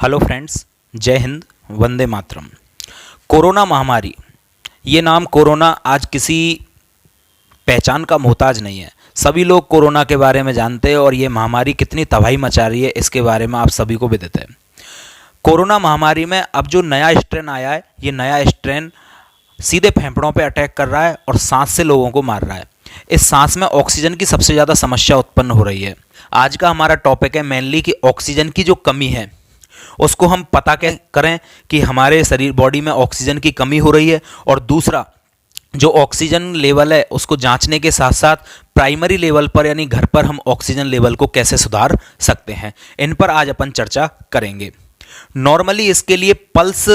Hello friends, जय Hind, Vande Mataram. Corona महामारी, ये नाम कोरोना आज किसी पहचान का मोहताज नहीं है। सभी लोग कोरोना के बारे में जानते हैं और ये महामारी कितनी तबाही मचा रही है इसके बारे में आप सभी को विदित है। कोरोना महामारी में अब जो नया स्ट्रेन आया है, ये नया स्ट्रेन सीधे फेफड़ों पे अटैक कर रहा है और सांस से लोगों को मार रहा है। इस सांस में ऑक्सीजन की सबसे ज़्यादा समस्या उत्पन्न हो रही है। आज का हमारा टॉपिक है मेनली कि ऑक्सीजन की जो कमी है उसको हम पता करें कि हमारे शरीर बॉडी में ऑक्सीजन की कमी हो रही है, और दूसरा जो ऑक्सीजन लेवल है उसको जांचने के साथ साथ प्राइमरी लेवल पर यानी घर पर हम ऑक्सीजन लेवल को कैसे सुधार सकते हैं, इन पर आज अपन चर्चा करेंगे। नॉर्मली इसके लिए पल्स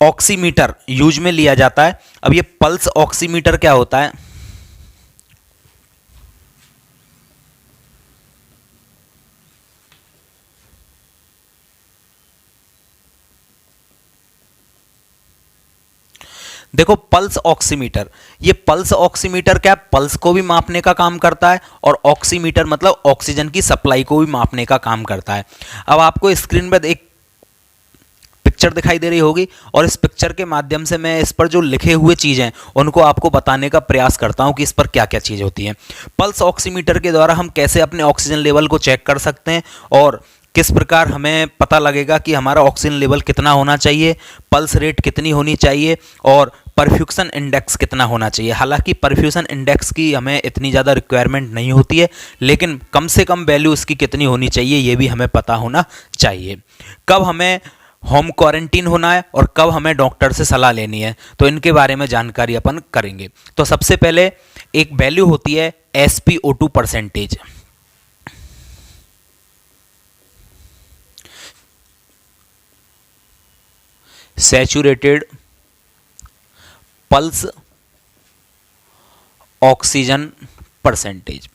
ऑक्सीमीटर यूज में लिया जाता है। अब ये पल्स ऑक्सीमीटर क्या होता है? देखो, पल्स ऑक्सीमीटर, ये पल्स ऑक्सीमीटर क्या, पल्स को भी मापने का काम करता है और ऑक्सीमीटर मतलब ऑक्सीजन की सप्लाई को भी मापने का काम करता है। अब आपको स्क्रीन पर एक पिक्चर दिखाई दे रही होगी और इस पिक्चर के माध्यम से मैं इस पर जो लिखे हुए चीज़ें हैं उनको आपको बताने का प्रयास करता हूं कि इस पर क्या क्या चीज़ होती हैं। पल्स ऑक्सीमीटर के द्वारा हम कैसे अपने ऑक्सीजन लेवल को चेक कर सकते हैं और किस प्रकार हमें पता लगेगा कि हमारा ऑक्सीजन लेवल कितना होना चाहिए, पल्स रेट कितनी होनी चाहिए और परफ्यूजन इंडेक्स कितना होना चाहिए। हालांकि परफ्यूजन इंडेक्स की हमें इतनी ज़्यादा रिक्वायरमेंट नहीं होती है, लेकिन कम से कम वैल्यू इसकी कितनी होनी चाहिए ये भी हमें पता होना चाहिए। कब हमें होम क्वारंटीन होना है और कब हमें डॉक्टर से सलाह लेनी है, तो इनके बारे में जानकारी अपन करेंगे। तो सबसे पहले एक वैल्यू होती है SpO2 percentage. Saturated pulse oxygen percentage.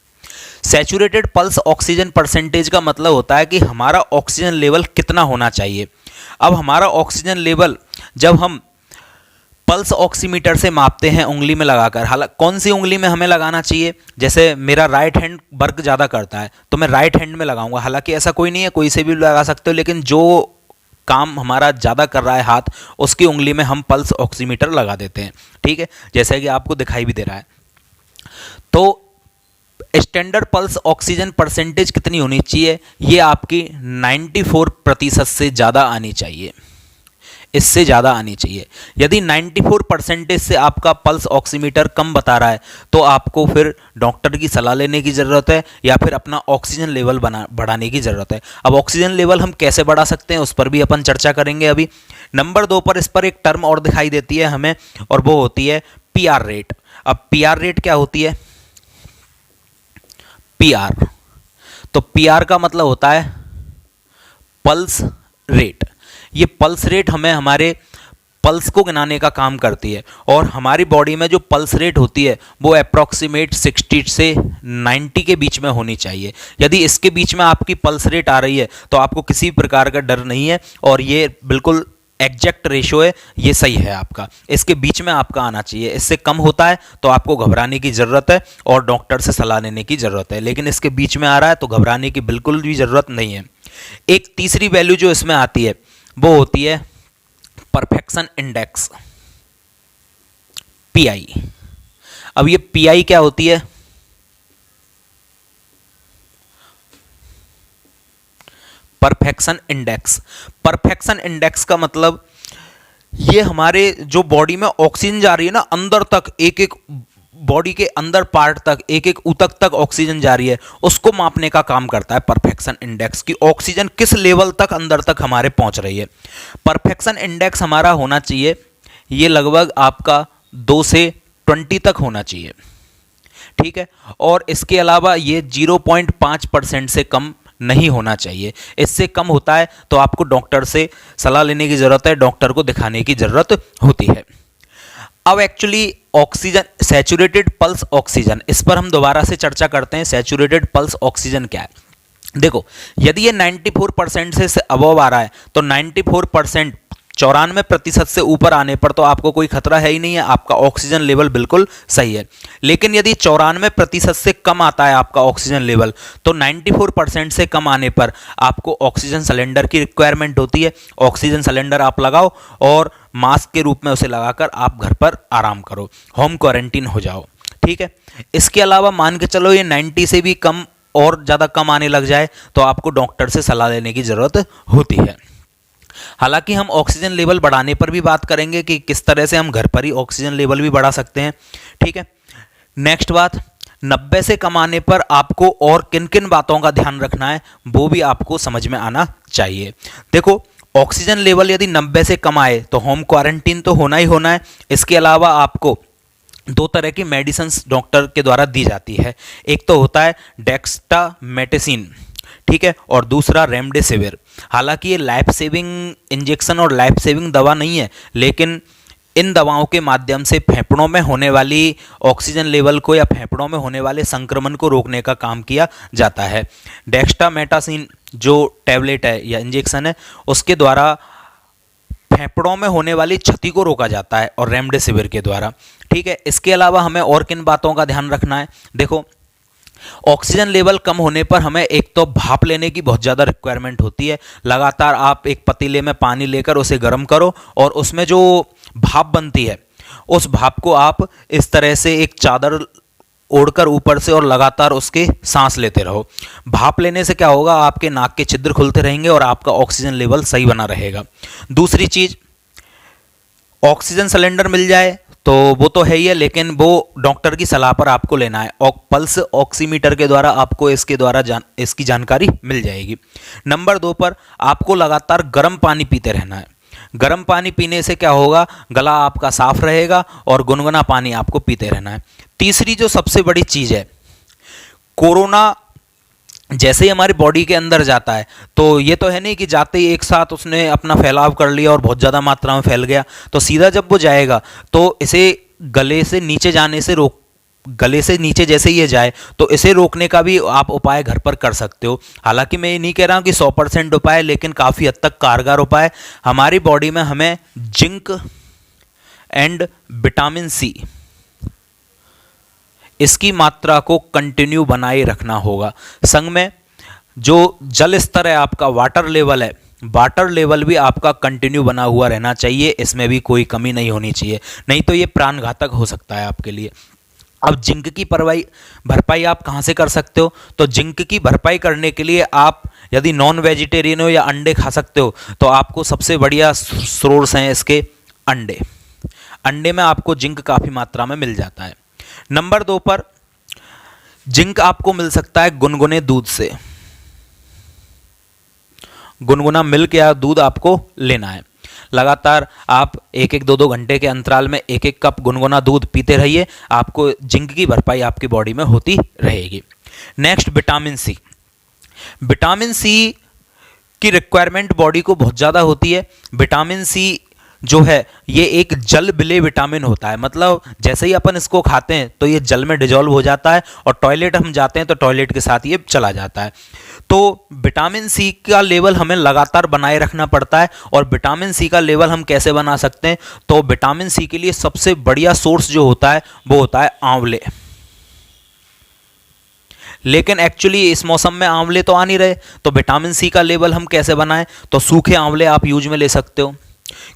Saturated pulse oxygen percentage का मतलब होता है कि हमारा ऑक्सीजन लेवल कितना होना चाहिए। अब हमारा ऑक्सीजन लेवल जब हम पल्स ऑक्सीमीटर से मापते हैं उंगली में लगाकर, हालांकि कौन सी उंगली में हमें लगाना चाहिए, जैसे मेरा राइट हैंड वर्क ज़्यादा करता है तो मैं राइट हैंड में लगाऊंगा। हालांकि ऐसा कोई नहीं है, कोई से भी लगा सकते हो, लेकिन जो काम हमारा ज़्यादा कर रहा है हाथ, उसकी उंगली में हम पल्स ऑक्सीमीटर लगा देते हैं। ठीक है, जैसे कि आपको दिखाई भी दे रहा है। तो स्टैंडर्ड पल्स ऑक्सीजन परसेंटेज कितनी होनी चाहिए? ये आपकी 94% से ज़्यादा आनी चाहिए, इससे ज़्यादा आनी चाहिए। यदि 94% से आपका पल्स ऑक्सीमीटर कम बता रहा है तो आपको फिर डॉक्टर की सलाह लेने की ज़रूरत है या फिर अपना ऑक्सीजन लेवल बढ़ाने की ज़रूरत है। अब ऑक्सीजन लेवल हम कैसे बढ़ा सकते हैं उस पर भी अपन चर्चा करेंगे। अभी नंबर 2 पर इस पर एक टर्म और दिखाई देती है हमें, और वो होती है PR रेट। अब PR रेट क्या होती है? PR, तो PR का मतलब होता है पल्स रेट। ये पल्स रेट हमें हमारे पल्स को गिनाने का काम करती है, और हमारी बॉडी में जो पल्स रेट होती है वो अप्रॉक्सीमेट 60 से 90 के बीच में होनी चाहिए। यदि इसके बीच में आपकी पल्स रेट आ रही है तो आपको किसी प्रकार का डर नहीं है, और ये बिल्कुल एग्जैक्ट रेशो है, ये सही है आपका। इसके बीच में आपका आना चाहिए। इससे कम होता है तो आपको घबराने की ज़रूरत है और डॉक्टर से सलाह लेने की ज़रूरत है, लेकिन इसके बीच में आ रहा है तो घबराने की बिल्कुल भी ज़रूरत नहीं है। एक तीसरी वैल्यू जो इसमें आती है वो होती है परफेक्शन इंडेक्स, PI। अब ये PI क्या होती है? Perfection index. परफेक्शन इंडेक्स का मतलब ये हमारे जो बॉडी में ऑक्सीजन जा रही है ना अंदर तक, एक एक बॉडी के अंदर पार्ट तक, एक एक ऊतक तक ऑक्सीजन जा रही है, उसको मापने का काम करता है परफेक्शन इंडेक्स, की ऑक्सीजन किस लेवल तक अंदर तक हमारे पहुंच रही है। परफेक्शन इंडेक्स हमारा होना चाहिए, ये लगभग आपका 2 से 20 तक होना चाहिए। ठीक है, और इसके अलावा ये 0.5% से कम नहीं होना चाहिए। इससे कम होता है तो आपको डॉक्टर से सलाह लेने की ज़रूरत है, डॉक्टर को दिखाने की ज़रूरत होती है। अब actually oxygen, saturated pulse oxygen, इस पर हम दोबारा से चर्चा करते हैं। सैचुरेटेड पल्स ऑक्सीजन क्या है? देखो, यदि ये 94% से अबव आ रहा है तो 94% 94% से ऊपर आने पर तो आपको कोई खतरा है ही नहीं है, आपका ऑक्सीजन लेवल बिल्कुल सही है। लेकिन यदि 94% से कम आता है आपका ऑक्सीजन लेवल, तो 94% से कम आने पर आपको ऑक्सीजन सिलेंडर की रिक्वायरमेंट होती है। ऑक्सीजन सिलेंडर आप लगाओ और मास्क के रूप में उसे लगाकर आप घर पर आराम करो, होम क्वारंटीन हो जाओ, ठीक है। इसके अलावा मान के चलो ये 90 से भी कम और ज़्यादा कम आने लग जाए तो आपको डॉक्टर से सलाह लेने की ज़रूरत होती है। हालांकि हम ऑक्सीजन लेवल बढ़ाने पर भी बात करेंगे कि किस तरह से हम घर पर ही ऑक्सीजन लेवल भी बढ़ा सकते हैं, ठीक है। नेक्स्ट बात, 90 से कम आने पर आपको और किन किन बातों का ध्यान रखना है वो भी आपको समझ में आना चाहिए। देखो, ऑक्सीजन लेवल यदि 90 से कम आए तो होम क्वारंटीन तो होना ही होना है। इसके अलावा आपको 2 तरह की मेडिसिन डॉक्टर के द्वारा दी जाती है। एक तो होता है डेक्सामेथासोन, ठीक है, और दूसरा रेमडेसिविर। हालांकि ये लाइफ सेविंग इंजेक्शन और लाइफ सेविंग दवा नहीं है, लेकिन इन दवाओं के माध्यम से फेफड़ों में होने वाली ऑक्सीजन लेवल को या फेफड़ों में होने वाले संक्रमण को रोकने का काम किया जाता है। डेक्सामेथासोन जो टैबलेट है या इंजेक्शन है, उसके द्वारा फेफड़ों में होने वाली क्षति को रोका जाता है, और रेमडेसिविर के द्वारा, ठीक है। इसके अलावा हमें और किन बातों का ध्यान रखना है? देखो, ऑक्सीजन लेवल कम होने पर हमें एक तो भाप लेने की बहुत ज़्यादा रिक्वायरमेंट होती है। लगातार आप एक पतीले में पानी लेकर उसे गर्म करो और उसमें जो भाप बनती है उस भाप को आप इस तरह से एक चादर ओढ़कर ऊपर से और लगातार उसके सांस लेते रहो। भाप लेने से क्या होगा, आपके नाक के छिद्र खुलते रहेंगे और आपका ऑक्सीजन लेवल सही बना रहेगा। दूसरी चीज, ऑक्सीजन सिलेंडर मिल जाए तो वो तो है ही है, लेकिन वो डॉक्टर की सलाह पर आपको लेना है। और पल्स ऑक्सीमीटर के द्वारा आपको इसकी जानकारी मिल जाएगी। नंबर 2 पर आपको लगातार गर्म पानी पीते रहना है। गर्म पानी पीने से क्या होगा, गला आपका साफ रहेगा और गुनगुना पानी आपको पीते रहना है। तीसरी जो सबसे बड़ी चीज़ है, कोरोना जैसे ही हमारी बॉडी के अंदर जाता है तो ये तो है नहीं कि जाते ही एक साथ उसने अपना फैलाव कर लिया और बहुत ज़्यादा मात्रा में फैल गया, तो सीधा जब वो जाएगा तो इसे गले से नीचे जाने से गले से नीचे जैसे ही ये जाए तो इसे रोकने का भी आप उपाय घर पर कर सकते हो। हालांकि मैं ये नहीं कह रहा हूँ कि 100% उपाय, लेकिन काफ़ी हद तक कारगर उपाय। हमारी बॉडी में हमें जिंक एंड विटामिन सी, इसकी मात्रा को कंटिन्यू बनाए रखना होगा। संग में जो जल स्तर है आपका, वाटर लेवल है, वाटर लेवल भी आपका कंटिन्यू बना हुआ रहना चाहिए। इसमें भी कोई कमी नहीं होनी चाहिए, नहीं तो ये प्राणघातक हो सकता है आपके लिए। अब जिंक की भरपाई आप कहाँ से कर सकते हो? तो जिंक की भरपाई करने के लिए आप यदि नॉन वेजिटेरियन हो या अंडे खा सकते हो तो आपको सबसे बढ़िया सोर्स हैं इसके अंडे। अंडे में आपको जिंक काफ़ी मात्रा में मिल जाता है। नंबर 2 पर जिंक आपको मिल सकता है गुनगुने दूध से। गुनगुना मिल्क या दूध आपको लेना है। लगातार आप 1-2 घंटे के अंतराल में 1 कप गुनगुना दूध पीते रहिए, आपको जिंक की भरपाई आपकी बॉडी में होती रहेगी। Next, vitamin C. Vitamin C की रिक्वायरमेंट बॉडी को बहुत ज़्यादा होती है। विटामिन सी जो है ये एक जल विलेय विटामिन होता है, मतलब जैसे ही अपन इसको खाते हैं तो ये जल में डिजॉल्व हो जाता है और टॉयलेट हम जाते हैं तो टॉयलेट के साथ ये चला जाता है। तो विटामिन सी का लेवल हमें लगातार बनाए रखना पड़ता है। और विटामिन सी का लेवल हम कैसे बना सकते हैं? तो विटामिन सी के लिए सबसे बढ़िया सोर्स जो होता है वो होता है आंवले। लेकिन एक्चुअली इस मौसम में आंवले तो आ नहीं रहे, तो विटामिन सी का लेवल हम कैसे बनाएं? तो सूखे आंवले आप यूज में ले सकते हो,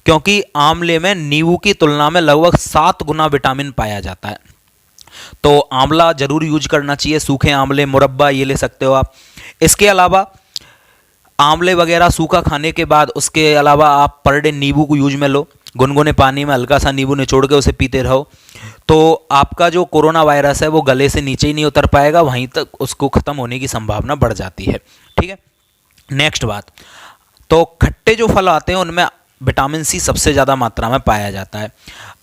क्योंकि आंवले में नींबू की तुलना में लगभग 7 गुना विटामिन पाया जाता है। तो आंवला जरूर यूज करना चाहिए। सूखे आंवले, मुरब्बा ये ले सकते हो आप। इसके अलावा आंवले वगैरह सूखा खाने के बाद उसके अलावा आप पर डे नींबू को यूज में लो। गुनगुने पानी में हल्का सा नींबू निचोड़ के उसे पीते रहो, तो आपका जो कोरोना वायरस है वो गले से नीचे ही नहीं उतर पाएगा, वहीं तक उसको खत्म होने की संभावना बढ़ जाती है। ठीक है। नेक्स्ट बात, तो खट्टे जो फल आते हैं उनमें विटामिन सी सबसे ज़्यादा मात्रा में पाया जाता है।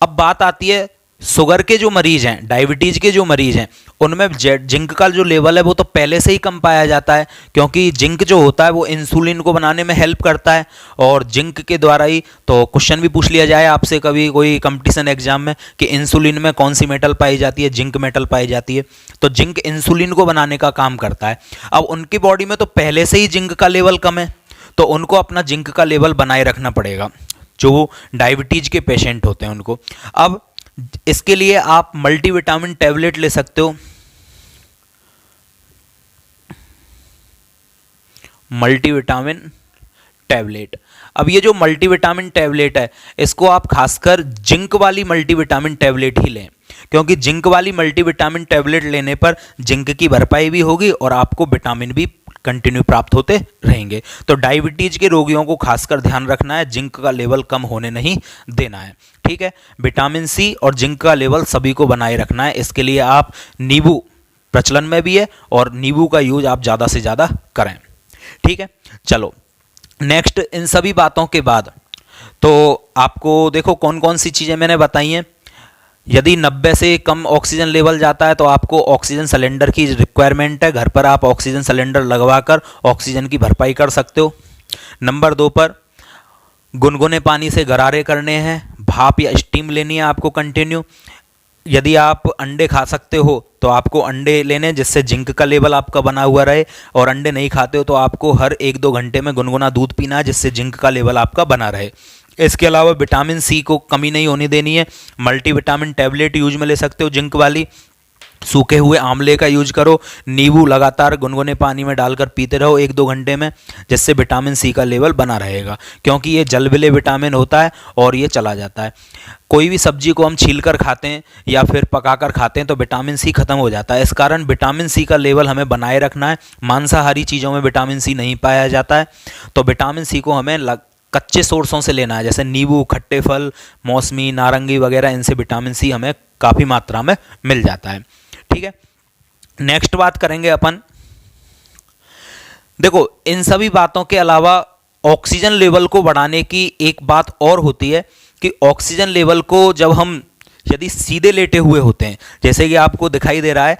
अब बात आती है शुगर के जो मरीज हैं, डायबिटीज़ के जो मरीज हैं, उनमें जिंक का जो लेवल है वो तो पहले से ही कम पाया जाता है, क्योंकि जिंक जो होता है वो इंसुलिन को बनाने में हेल्प करता है। और जिंक के द्वारा ही तो क्वेश्चन भी पूछ लिया जाए आपसे कभी कोई कंपटीशन एग्जाम में कि इंसुलिन में कौन सी मेटल पाई जाती है, जिंक मेटल पाई जाती है। तो जिंक इंसुलिन को बनाने का काम करता है। अब उनकी बॉडी में तो पहले से ही जिंक का लेवल कम है, तो उनको अपना जिंक का लेवल बनाए रखना पड़ेगा। जो डायबिटीज़ के पेशेंट होते हैं उनको। अब इसके लिए आप मल्टीविटामिन टैबलेट ले सकते हो। मल्टीविटामिन टैबलेट, अब ये जो मल्टीविटामिन टैबलेट है इसको आप खासकर जिंक वाली मल्टीविटामिन टैबलेट ही लें, क्योंकि जिंक वाली मल्टीविटामिन टैबलेट लेने पर जिंक की भरपाई भी होगी और आपको विटामिन भी कंटिन्यू प्राप्त होते रहेंगे। तो डायबिटीज के रोगियों को खासकर ध्यान रखना है, जिंक का लेवल कम होने नहीं देना है, ठीक है। विटामिन सी और जिंक का लेवल सभी को बनाए रखना है। इसके लिए आप नींबू प्रचलन में भी है और नींबू का यूज आप ज़्यादा से ज़्यादा करें, ठीक है। चलो नेक्स्ट, इन सभी बातों के बाद तो आपको देखो कौन कौन सी चीज़ें मैंने बताई हैं। यदि 90 से कम ऑक्सीजन लेवल जाता है तो आपको ऑक्सीजन सिलेंडर की रिक्वायरमेंट है। घर पर आप ऑक्सीजन सिलेंडर लगवाकर ऑक्सीजन की भरपाई कर सकते हो। नंबर 2 पर गुनगुने पानी से गरारे करने हैं, भाप या स्टीम लेनी है आपको कंटिन्यू। यदि आप अंडे खा सकते हो तो आपको अंडे लेने जिससे जिंक का लेवल आपका बना हुआ रहे, और अंडे नहीं खाते हो तो आपको हर 1-2 घंटे में गुनगुना दूध पीना है जिससे जिंक का लेवल आपका बना रहे। इसके अलावा विटामिन सी को कमी नहीं होने देनी है। मल्टीविटामिन टैबलेट यूज में ले सकते हो जिंक वाली। सूखे हुए आंवले का यूज करो। नींबू लगातार गुनगुने पानी में डालकर पीते रहो 1-2 घंटे में, जिससे विटामिन सी का लेवल बना रहेगा, क्योंकि ये जलविले विटामिन होता है और ये चला जाता है। कोई भी सब्जी को हम छीलकर खाते हैं या फिर पकाकर खाते हैं तो विटामिन सी खत्म हो जाता है। इस कारण विटामिन सी का लेवल हमें बनाए रखना है। मांसाहारी चीज़ों में विटामिन सी नहीं पाया जाता है, तो विटामिन सी को हमें कच्चे सोर्सों से लेना है, जैसे नींबू, खट्टे फल, मौसमी, नारंगी वगैरह, इनसे विटामिन सी हमें काफ़ी मात्रा में मिल जाता है, ठीक है। नेक्स्ट बात करेंगे अपन, देखो इन सभी बातों के अलावा ऑक्सीजन लेवल को बढ़ाने की एक बात और होती है कि ऑक्सीजन लेवल को जब हम यदि सीधे लेटे हुए होते हैं, जैसे कि आपको दिखाई दे रहा है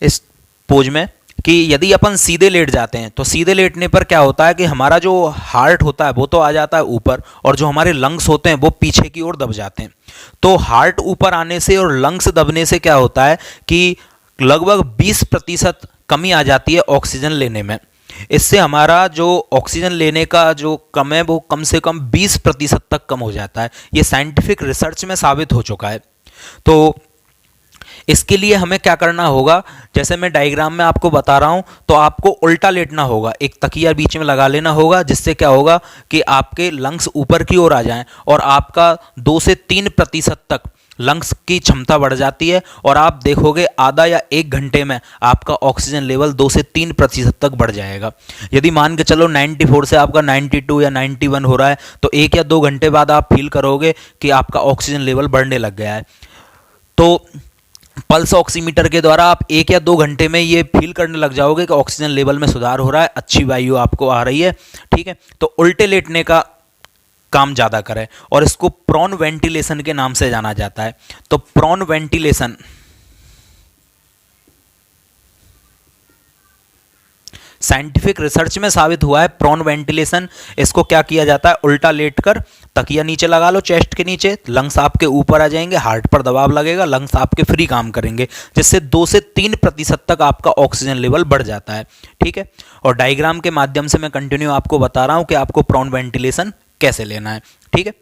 इस पोज में कि यदि अपन सीधे लेट जाते हैं तो सीधे लेटने पर क्या होता है कि हमारा जो हार्ट होता है वो तो आ जाता है ऊपर, और जो हमारे लंग्स होते हैं वो पीछे की ओर दब जाते हैं। तो हार्ट ऊपर आने से और लंग्स दबने से क्या होता है कि लगभग 20% कमी आ जाती है ऑक्सीजन लेने में। इससे हमारा जो ऑक्सीजन लेने का जो कम है वो कम से कम 20% तक कम हो जाता है। ये साइंटिफिक रिसर्च में साबित हो चुका है। तो इसके लिए हमें क्या करना होगा, जैसे मैं डायग्राम में आपको बता रहा हूं, तो आपको उल्टा लेटना होगा, एक तकिया बीच में लगा लेना होगा, जिससे क्या होगा कि आपके लंग्स ऊपर की ओर आ जाएं और आपका 2 से 3% तक लंग्स की क्षमता बढ़ जाती है, और आप देखोगे आधा या 1 घंटे में आपका ऑक्सीजन लेवल 2 से 3% तक बढ़ जाएगा। यदि मान के चलो 94 से आपका 92 या 91 हो रहा है तो 1 या 2 घंटे बाद आप फील करोगे कि आपका ऑक्सीजन लेवल बढ़ने लग गया है। तो पल्स ऑक्सीमीटर के द्वारा आप 1 या 2 घंटे में ये फील करने लग जाओगे कि ऑक्सीजन लेवल में सुधार हो रहा है, अच्छी वायु आपको आ रही है, ठीक है। तो उल्टे लेटने का काम ज़्यादा करें, और इसको प्रॉन वेंटिलेशन के नाम से जाना जाता है। तो प्रॉन वेंटिलेशन साइंटिफिक रिसर्च में साबित हुआ है। प्रॉन वेंटिलेशन, इसको क्या किया जाता है, उल्टा लेटकर तकिया नीचे लगा लो चेस्ट के नीचे, लंग्स आपके ऊपर आ जाएंगे, हार्ट पर दबाव लगेगा, लंग्स आपके फ्री काम करेंगे, जिससे 2 से 3% तक आपका ऑक्सीजन लेवल बढ़ जाता है, ठीक है। और डायग्राम के माध्यम से मैं कंटिन्यू आपको बता रहा हूं कि आपको प्रॉन वेंटिलेशन कैसे लेना है, ठीक है।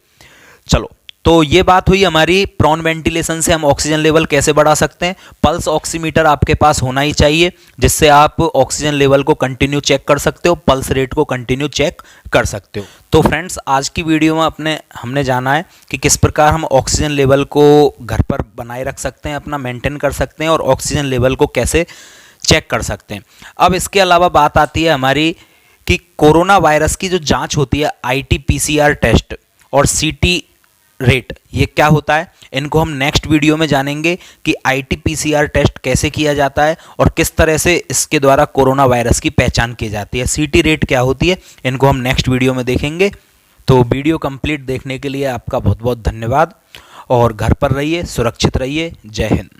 चलो, तो ये बात हुई हमारी प्रॉन वेंटिलेशन से हम ऑक्सीजन लेवल कैसे बढ़ा सकते हैं। पल्स ऑक्सीमीटर आपके पास होना ही चाहिए, जिससे आप ऑक्सीजन लेवल को कंटिन्यू चेक कर सकते हो, पल्स रेट को कंटिन्यू चेक कर सकते हो। तो फ्रेंड्स, आज की वीडियो में हमने जाना है कि किस प्रकार हम ऑक्सीजन लेवल को घर पर बनाए रख सकते हैं, अपना मेंटेन कर सकते हैं, और ऑक्सीजन लेवल को कैसे चेक कर सकते हैं। अब इसके अलावा बात आती है हमारी कि कोरोना वायरस की जो जाँच होती है, RT-PCR टेस्ट और CT रेट, ये क्या होता है, इनको हम नेक्स्ट वीडियो में जानेंगे कि RT-PCR टेस्ट कैसे किया जाता है और किस तरह से इसके द्वारा कोरोना वायरस की पहचान की जाती है। CT रेट क्या होती है, इनको हम नेक्स्ट वीडियो में देखेंगे। तो वीडियो कंप्लीट देखने के लिए आपका बहुत बहुत धन्यवाद, और घर पर रहिए, सुरक्षित रहिए। जय हिंद।